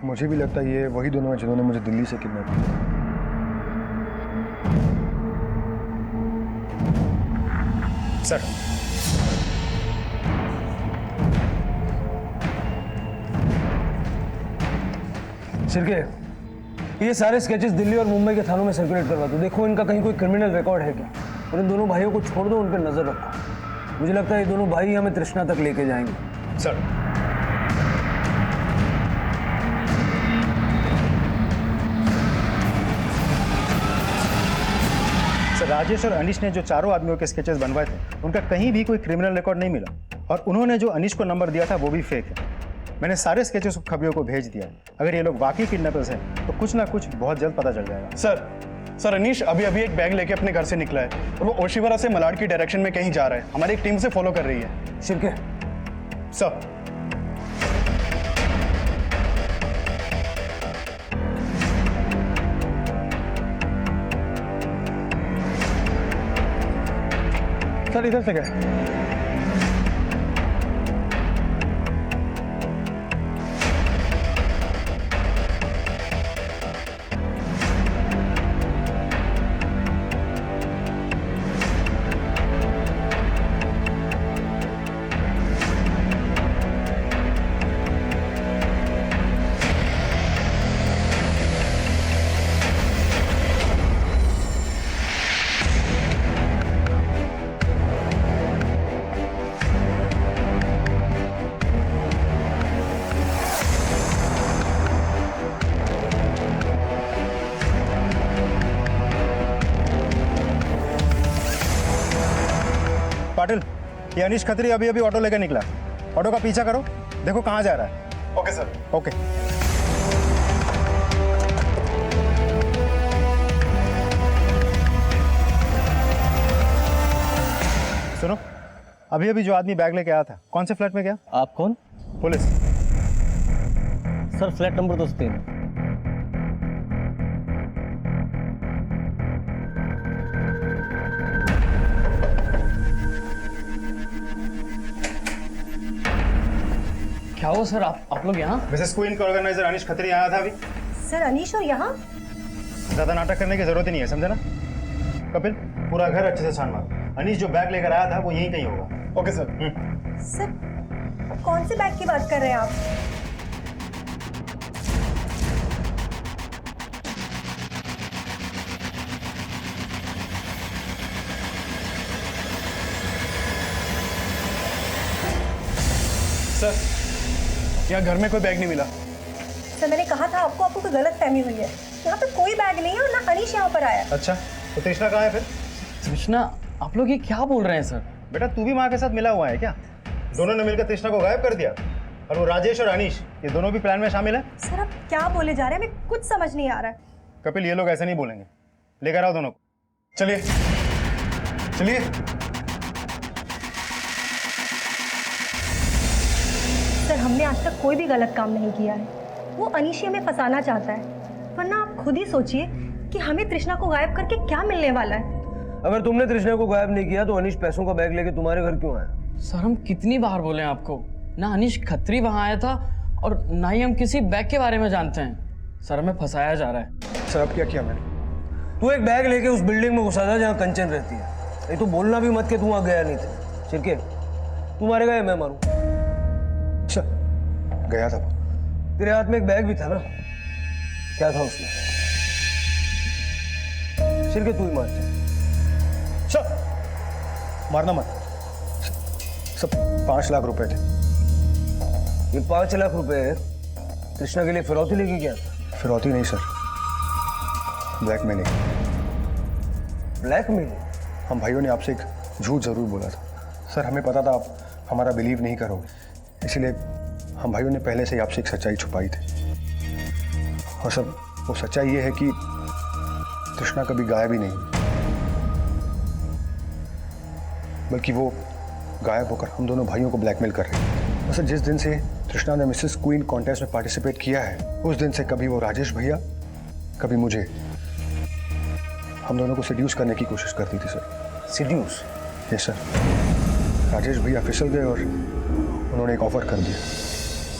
Speaker 10: मुझे भी लगता है ये वही दोनों हैं जिन्होंने मुझे दिल्ली से किडनैप किया।
Speaker 12: सर,
Speaker 11: सिरके, ये सारे स्केचेस दिल्ली और मुंबई के थानों में सर्कुलेट करवा दो। देखो इनका कहीं कोई क्रिमिनल रिकॉर्ड है क्या, और इन दोनों भाइयों को छोड़ दो, उन पर नजर रखो। मुझे लगता है ये दोनों भाई हमें तृष्णा तक लेके जाएंगे।
Speaker 12: सर, राजेश और अनीश ने जो चारों आदमियों के स्केचेस बनवाए थे उनका कहीं भी कोई क्रिमिनल रिकॉर्ड नहीं मिला, और उन्होंने जो अनीश को नंबर दिया था वो भी फेक है। मैंने सारे स्केचेस खबरियों को भेज दिया है। अगर ये लोग वाकई किडनैपर्स हैं तो कुछ ना कुछ बहुत जल्द पता चल जाएगा।
Speaker 16: सर अनीश अभी एक बैग लेके अपने घर से निकला है और वो ओशिवरा से मलाड की डायरेक्शन में कहीं जा रहा है। हमारी एक टीम से फॉलो कर रही है।
Speaker 11: शिरके
Speaker 16: सर
Speaker 11: सर इधर से गए।
Speaker 12: पाटिल, ये अनीश खत्री अभी ऑटो लेकर निकला। ऑटो का पीछा करो, देखो कहाँ जा रहा है।
Speaker 16: Okay sir.
Speaker 12: ओके। सुनो, अभी जो आदमी बैग लेके आया था कौन से फ्लैट में गया?
Speaker 7: आप कौन?
Speaker 12: पुलिस।
Speaker 7: Sir flat number 203।
Speaker 5: क्या हुआ सर, आप लोग यहाँ?
Speaker 12: मिसेस क्वीन का ऑर्गेनाइजर अनीश खत्री आया था अभी।
Speaker 4: सर अनीश और यहाँ?
Speaker 12: ज्यादा नाटक करने की जरूरत ही नहीं है, समझे ना? कपिल, पूरा घर अच्छे से छान मारो। अनीश जो बैग लेकर आया था वो यहीं कहीं होगा।
Speaker 16: Okay sir.
Speaker 4: सर कौन से बैग की बात कर रहे हैं आप?
Speaker 16: सर यहाँ घर में कोई बैग नहीं मिला।
Speaker 4: सर मैंने कहा था आपको कोई गलत फहमी हुई है। यहाँ पे कोई बैग नहीं है और ना अनीश यहाँ पर आया।
Speaker 12: अच्छा, तो तृष्णा कहाँ है फिर?
Speaker 5: तृष्णा, आप लोग ये क्या बोल रहे हैं सर?
Speaker 12: बेटा तू भी माँ के साथ मिला हुआ है क्या? दोनों ने मिलकर तृष्णा को गायब कर दिया, और वो राजेश और अनीश ये दोनों भी प्लान में शामिल है।
Speaker 4: सर आप क्या बोले जा रहे हैं, हमें कुछ समझ नहीं आ रहा है।
Speaker 12: कपिल, ये लोग ऐसे नहीं बोलेंगे, लेकर आओ दोनों को।
Speaker 16: चलिए चलिए।
Speaker 4: सर हमने आज तक कोई भी गलत काम नहीं किया है। वो अनीश हमें फंसाना चाहता है, वरना आप खुद ही सोचिए कि हमें तृष्णा को गायब करके क्या मिलने वाला है।
Speaker 11: अगर तुमने तृष्णा को गायब नहीं किया तो अनीश पैसों का बैग लेके तुम्हारे घर क्यों आया?
Speaker 5: सर हम कितनी बार बोले आपको, ना अनीश खत्री वहाँ आया था और ना ही हम किसी बैग के बारे में जानते हैं। सर हमें फंसाया जा रहा है।
Speaker 11: सर अब क्या किया मैंने? तू एक बैग लेके उस बिल्डिंग में घुसा था जहाँ कंचन रहती है। नहीं तो बोलना भी मत कि तू वहाँ गया नहीं था। शिरके, तू मारेगा या मैं मारूं?
Speaker 12: अच्छा, गया था।
Speaker 11: तेरे हाथ में एक बैग भी था ना, क्या था उसमें? शिरके तू ही मार।
Speaker 12: मारना मत। सब 5 लाख रुपए थे।
Speaker 11: ये 5 लाख रुपए कृष्णा के लिए फिरौती लेके गया था?
Speaker 12: फिरौती नहीं सर, ब्लैकमेलिंग।
Speaker 11: ब्लैकमेलिंग?
Speaker 12: हम भाइयों ने आपसे एक झूठ जरूर बोला था सर। हमें पता था आप हमारा बिलीव नहीं करोगे, इसीलिए हम भाइयों ने पहले से ही आपसे एक सच्चाई छुपाई थी। और सर वो सच्चाई ये है कि तृष्णा कभी गायब ही नहीं, बल्कि वो गायब होकर हम दोनों भाइयों को ब्लैकमेल कर रही है। और सर जिस दिन से तृष्णा ने मिसेस क्वीन कॉन्टेस्ट में पार्टिसिपेट किया है, उस दिन से कभी वो राजेश भैया, कभी मुझे, हम दोनों को सेड्यूस करने की कोशिश करती थी sir.
Speaker 11: Seduces?
Speaker 12: Yes sir. Rajesh भैया फिसल गए और उन्होंने एक ऑफर कर दिया।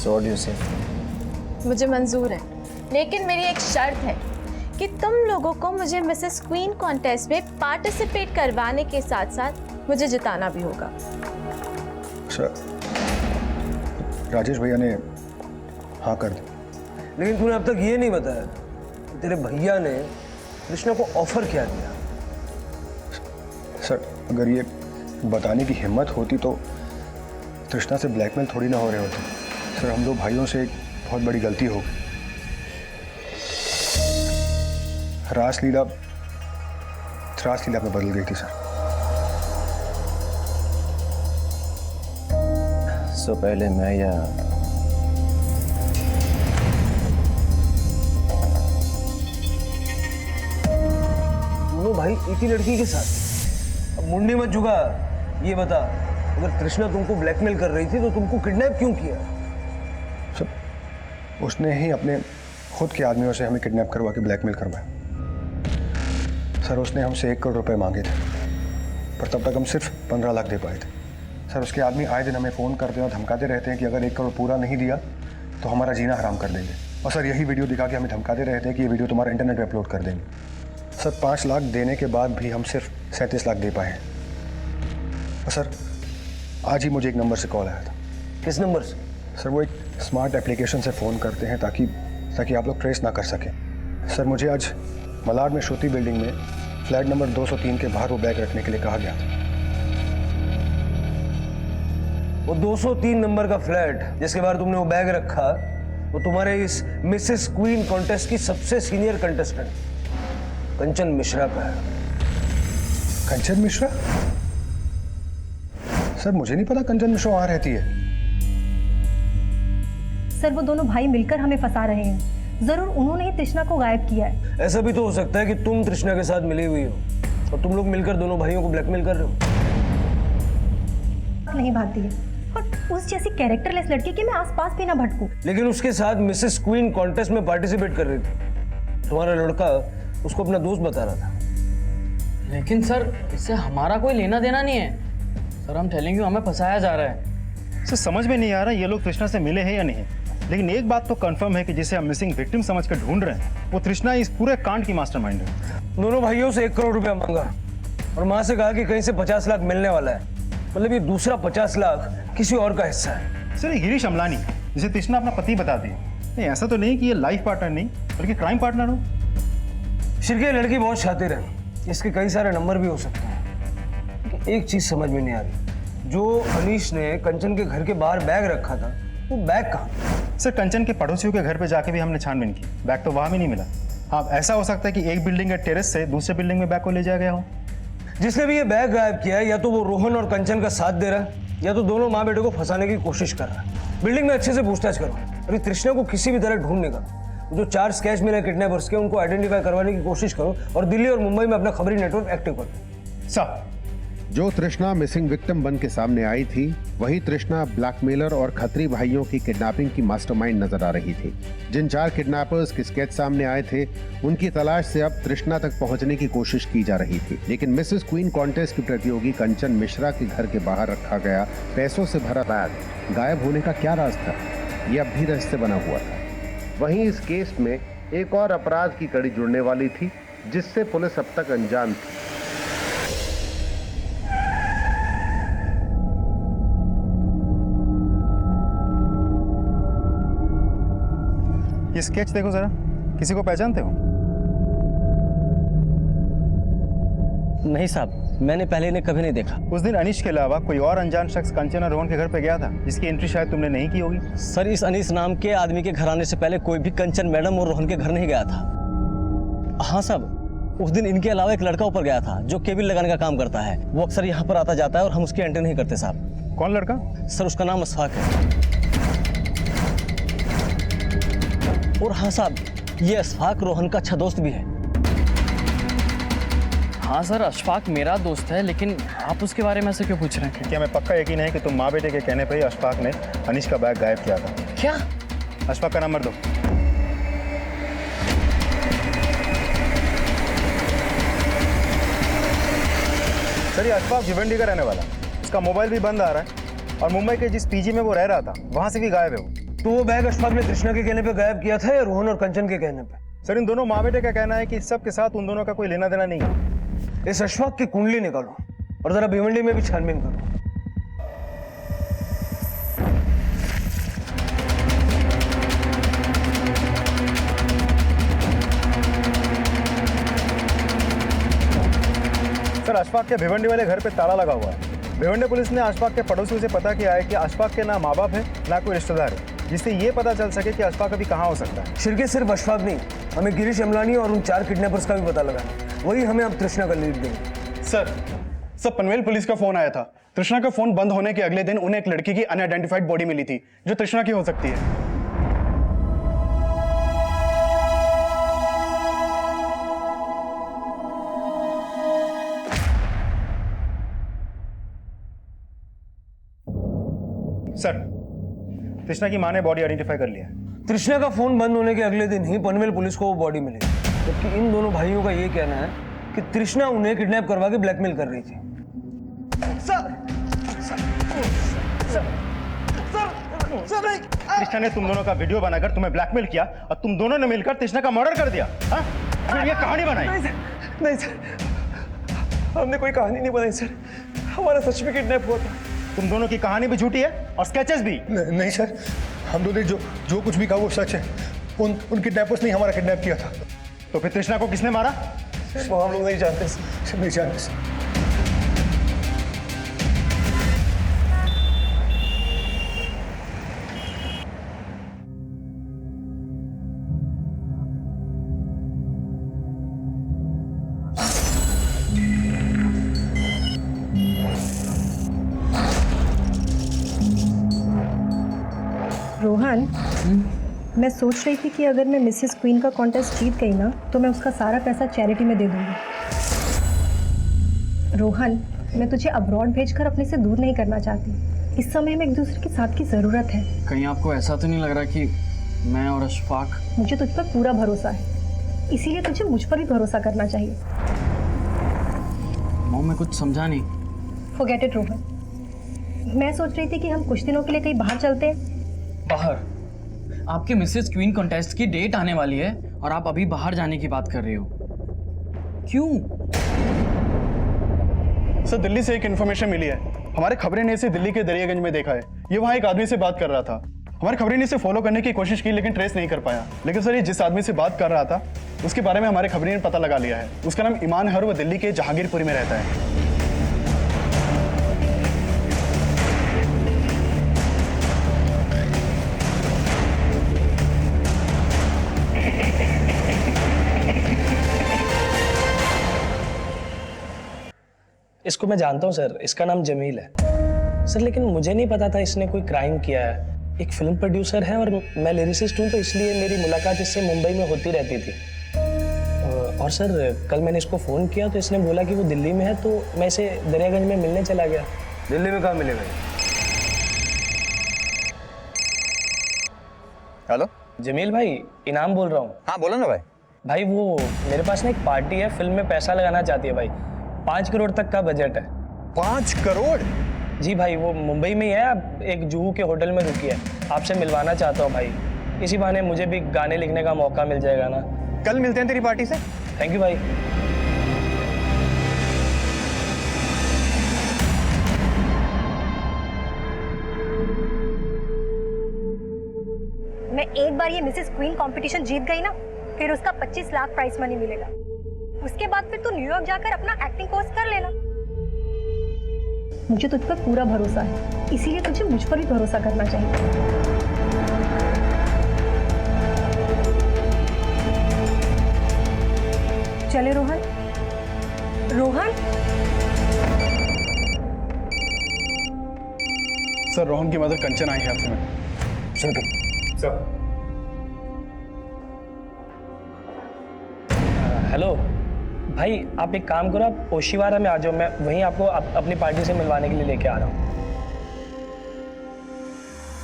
Speaker 11: सो व्हाट डू यू से?
Speaker 17: मुझे मंजूर है, लेकिन मेरी एक शर्त है कि तुम लोगों को मुझे मिसेस क्वीन कॉन्टेस्ट में पार्टिसिपेट करवाने के साथ साथ मुझे जिताना भी होगा।
Speaker 12: सर राजेश भैया ने हाँ कर दी।
Speaker 11: लेकिन तूने अब तक ये नहीं बताया कि तेरे भैया ने कृष्णा को ऑफर क्या दिया।
Speaker 12: सर अगर ये बताने की हिम्मत होती तो तृष्णा से ब्लैकमेल थोड़ी ना हो रहे होते। सर हम दो भाइयों से एक बहुत बड़ी गलती हो गई। रासलीला
Speaker 16: त्रासदी आप में बदल गई थी सर।
Speaker 1: सो पहले मैं या दोनों भाई एक ही लड़की के साथ। अब मुंडी मत झुका, ये बता, अगर तृष्णा तुमको ब्लैकमेल कर रही थी तो तुमको किडनैप क्यों किया?
Speaker 16: सर उसने ही अपने खुद के आदमियों से हमें किडनैप करवा के ब्लैकमेल करवाया। सर उसने हमसे 1 करोड़ रुपए मांगे थे, पर तब तक हम सिर्फ 15 लाख दे पाए थे। सर उसके आदमी आए दिन हमें फ़ोन करते और धमकाते रहते हैं कि अगर 1 करोड़ पूरा नहीं दिया तो हमारा जीना हराम कर देंगे। और सर यही वीडियो दिखा के हमें धमकाते रहते हैं कि ये वीडियो तुम्हारा इंटरनेट पे अपलोड कर देंगे। सर 5 लाख देने के बाद भी हम सिर्फ 37 लाख दे पाए हैं। और सर आज ही मुझे एक नंबर से कॉल आया था।
Speaker 1: किस नंबर से?
Speaker 16: सर वो एक स्मार्ट एप्लीकेशन से फ़ोन करते हैं ताकि आप लोग ट्रेस ना कर सकें। सर मुझे आज मलाड में श्रुति बिल्डिंग में फ्लैट नंबर 203 के बाहर वो बैग रखने के लिए कहा गया था।
Speaker 1: वो 203 नंबर का फ्लैट जिसके बाहर तुमने वो बैग रखा, वो तुम्हारे इस मिसेस क्वीन कॉन्टेस्ट की सबसे सीनियर कंटेस्टेंट कंचन मिश्रा का है।
Speaker 16: कंचन मिश्रा? सर मुझे नहीं पता कंचन मिश्रा वहां रहती है।
Speaker 4: सर वो दोनों भाई मिलकर हमें फंसा रहे हैं। जरूर उन्होंने ही तृष्णा को गायब किया है।
Speaker 1: ऐसा भी तो हो सकता है कि तुम तृष्णा के साथ मिली हुई हो और तुम लोग मिलकर दोनों भाइयों को ब्लैकमेल कर रहे हो।
Speaker 4: नहीं भागती है, और उस जैसी कैरेक्टरलेस लड़की के मैं आसपास भी ना भटकूं।
Speaker 1: लेकिन उसके साथ मिसेस क्वीन कॉन्टेस्ट में पार्टिसिपेट कर रही थी। तुम्हारा लड़का उसको अपना दोस्त बता रहा था।
Speaker 5: लेकिन सर इससे हमारा कोई लेना देना नहीं है सर। हम टेलिंग यू, हमें फंसाया जा रहा है।
Speaker 12: सर समझ में नहीं आ रहा ये लोग तृष्णा से मिले हैं या नहीं, लेकिन एक बात तो कंफर्म है कि जिसे हम मिसिंग विक्टिम समझकर ढूंढ रहे हैं वो तृष्णा इस पूरे कांड की मास्टरमाइंड है।
Speaker 1: दोनों भाइयों से 1 करोड़ रुपया मांगा और मां से कहा कि कहीं से 50 लाख मिलने वाला है। मतलब ये दूसरा 50 लाख किसी और का हिस्सा है।
Speaker 12: सर ये गिरीश अमलानी जिसे तृष्णा अपना पति बताती है, नहीं ऐसा तो नहीं कि ये लाइफ पार्टनर नहीं बल्कि क्राइम पार्टनर हो।
Speaker 1: शिरके लड़की बहुत शातिर है, इसके कई सारे नंबर भी हो सकते हैं। एक चीज समझ में नहीं आ रही, जो अनीश ने कंचन के घर के बाहर बैग रखा था वो बैग कहाँ?
Speaker 12: सर कंचन के पड़ोसियों के घर पे जाके भी हमने छानबीन की, बैग तो वहां भी नहीं मिला। हाँ ऐसा हो सकता है कि एक बिल्डिंग के टेरेस से दूसरे बिल्डिंग में बैग को ले जाया गया हो।
Speaker 1: जिसने भी ये बैग गायब किया है या तो वो रोहन और कंचन का साथ दे रहा है या तो दोनों माँ बेटे को फंसाने की कोशिश कर रहा है। बिल्डिंग में अच्छे से पूछताछ करो। अभी तृष्णा को किसी भी तरह ढूंढ निकालो। जो 4 स्केच मिले किडनैपर्स के उनको आइडेंटिफाई करवाने की कोशिश करो और दिल्ली और मुंबई में अपना खबरी नेटवर्क एक्टिव करो।
Speaker 12: सर
Speaker 13: जो तृष्णा मिसिंग विक्टिम बन के सामने आई थी वही तृष्णा ब्लैकमेलर और खत्री भाइयों की किडनैपिंग की मास्टरमाइंड नजर आ रही थी। जिन 4 किडनैपर्स के स्केच सामने आए थे उनकी तलाश से अब तृष्णा तक पहुंचने की कोशिश की जा रही थी। लेकिन मिसेस क्वीन कॉन्टेस्ट की प्रतियोगी कंचन मिश्रा के घर के बाहर रखा गया पैसों से भरा बैग गायब होने का क्या राज था, यह अब भी रहस्य बना हुआ था। वहीं इस केस में एक और अपराध की कड़ी जुड़ने वाली थी जिससे पुलिस अब तक अनजान थी।
Speaker 12: ये स्केच देखो जरा, किसी को पहचानते हो?
Speaker 18: नहीं साहब, मैंने पहले इन्हें कभी नहीं देखा।
Speaker 12: उस दिन अनीश के अलावा कोई और अनजान शख्स कंचन और रोहन के घर पे गया था जिसकी एंट्री शायद तुमने नहीं की होगी।
Speaker 18: सर इस अनीश नाम के आदमी के घर आने से पहले कोई भी कंचन मैडम और रोहन के घर नहीं गया था। हाँ साहब, उस दिन इनके अलावा एक लड़का ऊपर गया था जो केबल लगाने का काम करता है। वो अक्सर यहाँ पर आता जाता है और हम उसकी एंट्री नहीं करते साहब।
Speaker 12: कौन लड़का?
Speaker 18: सर उसका नाम अशफाक है। और हाँ साहब, ये अशफाक रोहन का अच्छा दोस्त भी है।
Speaker 5: हाँ सर, अशफाक मेरा दोस्त है, लेकिन आप उसके बारे में ऐसे क्यों पूछ रहे हैं?
Speaker 12: क्या मैं पक्का यकीन है कि तुम माँ बेटे के कहने पर ही अशफाक ने अनीश का बैग गायब किया था?
Speaker 5: क्या?
Speaker 12: अशफाक का नंबर दो। सर ये अशफाक भिवंडी का रहने वाला, उसका मोबाइल भी बंद आ रहा है और मुंबई के जिस पीजी में वो रह रहा था वहां से भी गायब है वो।
Speaker 1: तो वो बैग अशफाक ने कृष्णा के कहने पे गायब किया था या रोहन और कंचन के कहने पे?
Speaker 12: सर इन दोनों माँ बेटे का कहना है कि सब के साथ उन दोनों का कोई लेना देना नहीं है।
Speaker 1: इस अशफाक की कुंडली निकालो और जरा भिवंडी में भी छानबीन करो।
Speaker 12: सर अशफाक के भिवंडी वाले घर पे ताला लगा हुआ है। भिवंडी पुलिस ने अशफाक के पड़ोसियों से पता किया है कि अशफाक के ना माँ बाप है ना कोई रिश्तेदार है। जिससे ये पता चल सके कि अशफाक अभी कहाँ हो सकता है।
Speaker 11: शिरके सिर्फ अशफाक नहीं, हमें गिरीश अमलानी और उन 4 किडनैपर्स का भी पता लगाना है। वही हमें अब तृष्णा का लीड देंगे।
Speaker 12: सर पनवेल पुलिस का फोन आया था। तृष्णा का फोन बंद होने के अगले दिन उन्हें एक लड़की की अनआइडेंटिफाइड बॉडी मिली थी जो तृष्णा की हो सकती है। सर तृष्णा की मां ने बॉडी आइडेंटिफाई कर लिया है।
Speaker 11: तृष्णा का फोन बंद होने के अगले दिन ही पनवेल पुलिस को वो बॉडी मिली, जबकि इन दोनों भाइयों का ये कहना है कि तृष्णा उन्हें किडनैप करवा के ब्लैकमेल कर रही थी।
Speaker 12: तृष्णा ने तुम दोनों का वीडियो बनाकर तुम्हें ब्लैकमेल किया और तुम दोनों ने मिलकर तृष्णा का मर्डर कर दिया। हाँ? फिर ये कहानी बनाई?
Speaker 11: नहीं सर, हमने कोई कहानी नहीं बनाई सर, हमारा सच में किडनैप हुआ था।
Speaker 12: तुम दोनों की कहानी भी झूठी है और स्केचेस भी।
Speaker 16: नहीं सर, हम दोनों ने जो कुछ भी कहा वो सच है। उन किडनैपर्स ने हमारा किडनैप किया था।
Speaker 12: तो फिर तृष्णा को किसने मारा?
Speaker 16: वो हम लोग नहीं जानते सर, नहीं जानते सर।
Speaker 4: रोहन, मैं सोच रही थी कि अगर मैं मिसेस क्वीन का कॉन्टेस्ट जीत गई ना तो मैं उसका सारा पैसा चैरिटी में दे दूंगी। रोहन, मैं तुझे अब्रॉड भेजकर अपने से दूर नहीं करना चाहती। इस समय में एक दूसरे के साथ की ज़रूरत है।
Speaker 5: कहीं आपको ऐसा तो नहीं लग रहा कि मैं और अशफाक?
Speaker 4: मुझे तुझ पर पूरा भरोसा है, इसीलिए तुझे मुझ पर भी भरोसा करना चाहिए।
Speaker 5: मॉम, मैं कुछ समझा नहीं।
Speaker 4: फॉरगेट इट रोहन, मैं सोच रही थी कि हम कुछ दिनों के लिए कहीं बाहर चलते हैं।
Speaker 5: बाहर? आपके मिसेस क्वीन कॉन्टेस्ट की डेट आने वाली है और आप अभी बाहर जाने की बात कर रहे हो? क्यों?
Speaker 12: सर दिल्ली से एक इन्फॉर्मेशन मिली है। हमारे खबरें ने इसे दिल्ली के दरियागंज में देखा है। ये वहाँ एक आदमी से बात कर रहा था। हमारे खबरें ने इसे फॉलो करने की कोशिश की लेकिन ट्रेस नहीं कर पाया। लेकिन सर ये जिस आदमी से बात कर रहा था उसके बारे में हमारे खबरें ने पता लगा लिया है। उसका नाम ईमान है और वो दिल्ली के जहांगीरपुरी में रहता है।
Speaker 19: इसको मैं जानता हूँ सर, इसका नाम जमील है सर, लेकिन मुझे नहीं पता था इसने कोई क्राइम किया है। एक फिल्म प्रोड्यूसर है और मैं लिरिसिस्ट हूँ, तो इसलिए मेरी मुलाकात इससे मुंबई में होती रहती थी। और सर कल मैंने इसको फ़ोन किया तो इसने बोला कि वो दिल्ली में है, तो मैं इसे दरियागंज में मिलने चला गया।
Speaker 11: दिल्ली में कहाँ मिलेगा?
Speaker 19: हेलो जमील भाई, इनाम बोल रहा हूँ।
Speaker 20: हाँ बोलो ना भाई।
Speaker 19: भाई वो मेरे पास ना एक पार्टी है, फिल्म में पैसा लगाना चाहती है भाई। 5 करोड़ तक का बजट है।
Speaker 20: 5 करोड़?
Speaker 19: जी भाई, वो मुंबई में ही है, अब एक जुहू के होटल में रुकी है। आपसे मिलवाना चाहता हूँ भाई, इसी बहाने मुझे भी गाने लिखने का मौका मिल जाएगा ना।
Speaker 20: कल मिलते हैं तेरी पार्टी से।
Speaker 19: थैंक यू भाई।
Speaker 4: मैं एक बार ये मिसेस क्वीन कंपटीशन जीत गई ना, फिर उसका 25 लाख प्राइस मनी मिलेगा। उसके बाद फिर तू न्यूयॉर्क जाकर अपना एक्टिंग कोर्स कर लेना। मुझे तुझ पर पूरा भरोसा है, इसीलिए तुझे मुझ पर भी भरोसा करना चाहिए। चले रोहन। रोहन?
Speaker 12: सर रोहन की मदर कंचन आई है आपसे मिलने। सर
Speaker 19: हेलो भाई, आप एक काम करो, आप ओशिवारा में आ जाओ, मैं वहीं आपको अपनी पार्टी से मिलवाने के लिए लेके आ रहा हूँ।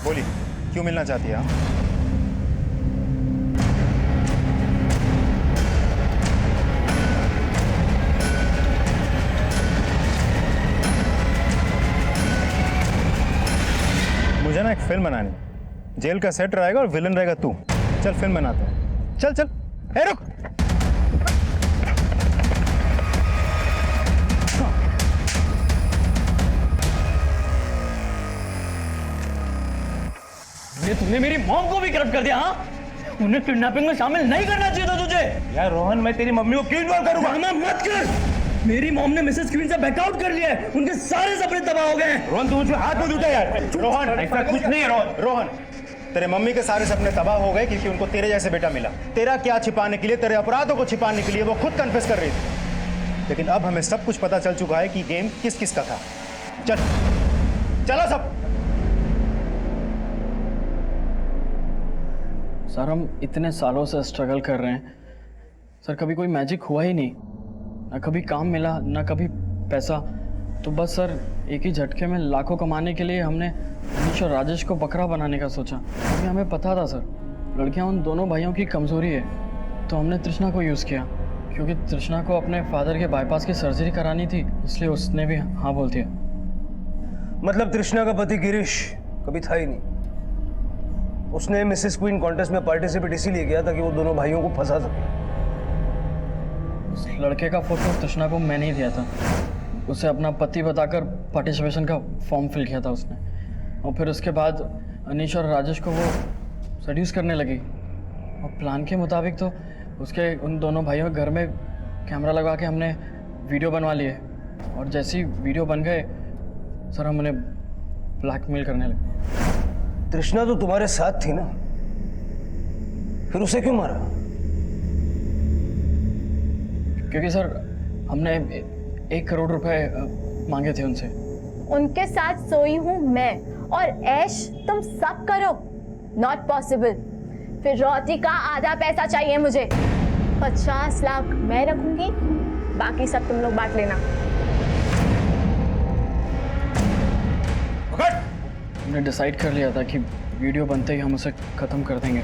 Speaker 12: बोलिए, क्यों मिलना चाहती है आप? मुझे ना एक फिल्म बनानी, जेल का सेट रहेगा और विलन रहेगा तू। चल फिल्म बनाते हैं। चल चल। ए रुक।
Speaker 5: तूने मेरी मॉम को भी करप्ट कर दिया। हाँ, उन्हें किडनैपिंग में शामिल नहीं करना चाहिए था तुझे।
Speaker 9: यार रोहन, मैं तेरी मम्मी को क्यों इन्वॉल्व करूंगा?
Speaker 5: मत कर। मेरी मॉम ने मिसेस क्वीन से बैकआउट कर लिया है, उनके सारे सपने तबाह हो गए हैं।
Speaker 9: रोहन तू मुझे हाथ मत उठा यार। रोहन ऐसा कुछ नहीं है। रोहन
Speaker 12: तेरे मम्मी के सारे सपने तबाह हो गए क्योंकि उनको तेरे जैसे बेटा मिला। तेरा क्या छिपाने के लिए, तेरे अपराधों को छिपाने के लिए वो खुद कन्फेस कर रही थी। लेकिन अब हमें सब कुछ पता चल चुका है कि गेम किस किस का था। चलो सब।
Speaker 5: सर हम इतने सालों से स्ट्रगल कर रहे हैं सर, कभी कोई मैजिक हुआ ही नहीं, ना कभी काम मिला ना कभी पैसा। तो बस सर एक ही झटके में लाखों कमाने के लिए हमने अनीश और राजेश को बकरा बनाने का सोचा, क्योंकि हमें पता था सर लड़कियां उन दोनों भाइयों की कमज़ोरी है। तो हमने तृष्णा को यूज़ किया, क्योंकि तृष्णा को अपने फादर के बाईपास की सर्जरी करानी थी, इसलिए उसने भी हाँ बोल दिया।
Speaker 11: मतलब तृष्णा का पति गिरीश कभी था ही नहीं। उसने मिसेस क्वीन कॉन्टेस्ट में पार्टिसिपेट इसीलिए किया ताकि वो दोनों भाइयों को फंसा सके।
Speaker 5: उस लड़के का फोटो तृष्णा को मैंने ही दिया था, उसे अपना पति बताकर पार्टिसिपेशन का फॉर्म फिल किया था उसने। और फिर उसके बाद अनीश और राजेश को वो सड्यूस करने लगी, और प्लान के मुताबिक तो उसके उन दोनों भाइयों के घर में कैमरा लगा के हमने वीडियो बनवा लिए, और जैसे ही वीडियो बन गए सर हम उन्हें ब्लैकमेल करने लगे।
Speaker 11: तृष्णा तो तुम्हारे साथ थी ना, फिर उसे क्यों मारा?
Speaker 5: क्योंकि सर हमने 1 करोड़ रुपए मांगे थे उनसे।
Speaker 17: उनके साथ सोई हूँ मैं, और ऐश तुम सब करो, नॉट पॉसिबल। फिर रोटी का आधा पैसा चाहिए मुझे। 50 लाख मैं रखूंगी, बाकी सब तुम लोग बांट लेना।
Speaker 5: हमने डिसाइड कर लिया था कि वीडियो बनते ही हम उसे खत्म कर देंगे।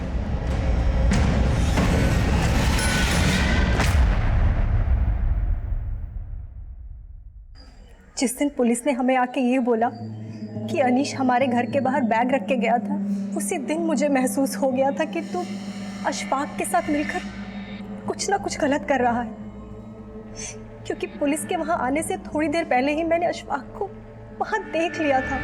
Speaker 4: जिस दिन पुलिस ने हमें आके ये बोला कि अनीश हमारे घर के बाहर बैग रख के गया था, उसी दिन मुझे महसूस हो गया था कि तू अशफाक के साथ मिलकर कुछ ना कुछ गलत कर रहा है। क्योंकि पुलिस के वहां आने से थोड़ी देर पहले ही मैंने अशफाक को वहां देख लिया था।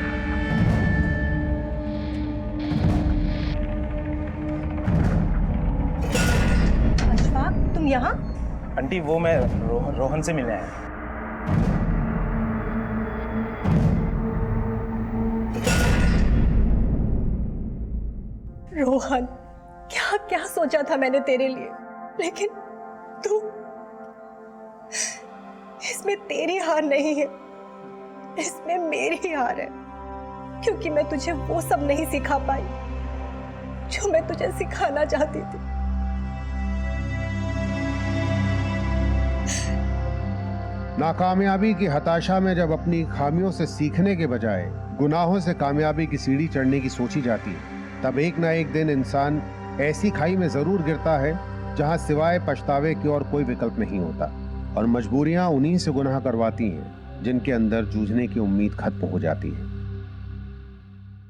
Speaker 4: अशफाक तुम यहाँ?
Speaker 9: आंटी वो मैं रोहन से मिलने आया।
Speaker 4: रोहन, क्या क्या सोचा था मैंने तेरे लिए, लेकिन तू, इसमें तेरी हार नहीं है, इसमें मेरी हार है। क्योंकि मैं तुझे वो सब नहीं सिखा पाई जो मैं तुझे सिखाना चाहती थी।
Speaker 13: नाकामयाबी की हताशा में जब अपनी खामियों से सीखने के बजाय गुनाहों से कामयाबी की सीढ़ी चढ़ने की सोची जाती है, तब एक ना एक दिन इंसान ऐसी खाई में जरूर गिरता है जहां सिवाय पछतावे की और कोई विकल्प नहीं होता, और मजबूरियां उन्हीं से गुनाह करवाती हैं जिनके अंदर जूझने की उम्मीद खत्म हो जाती है।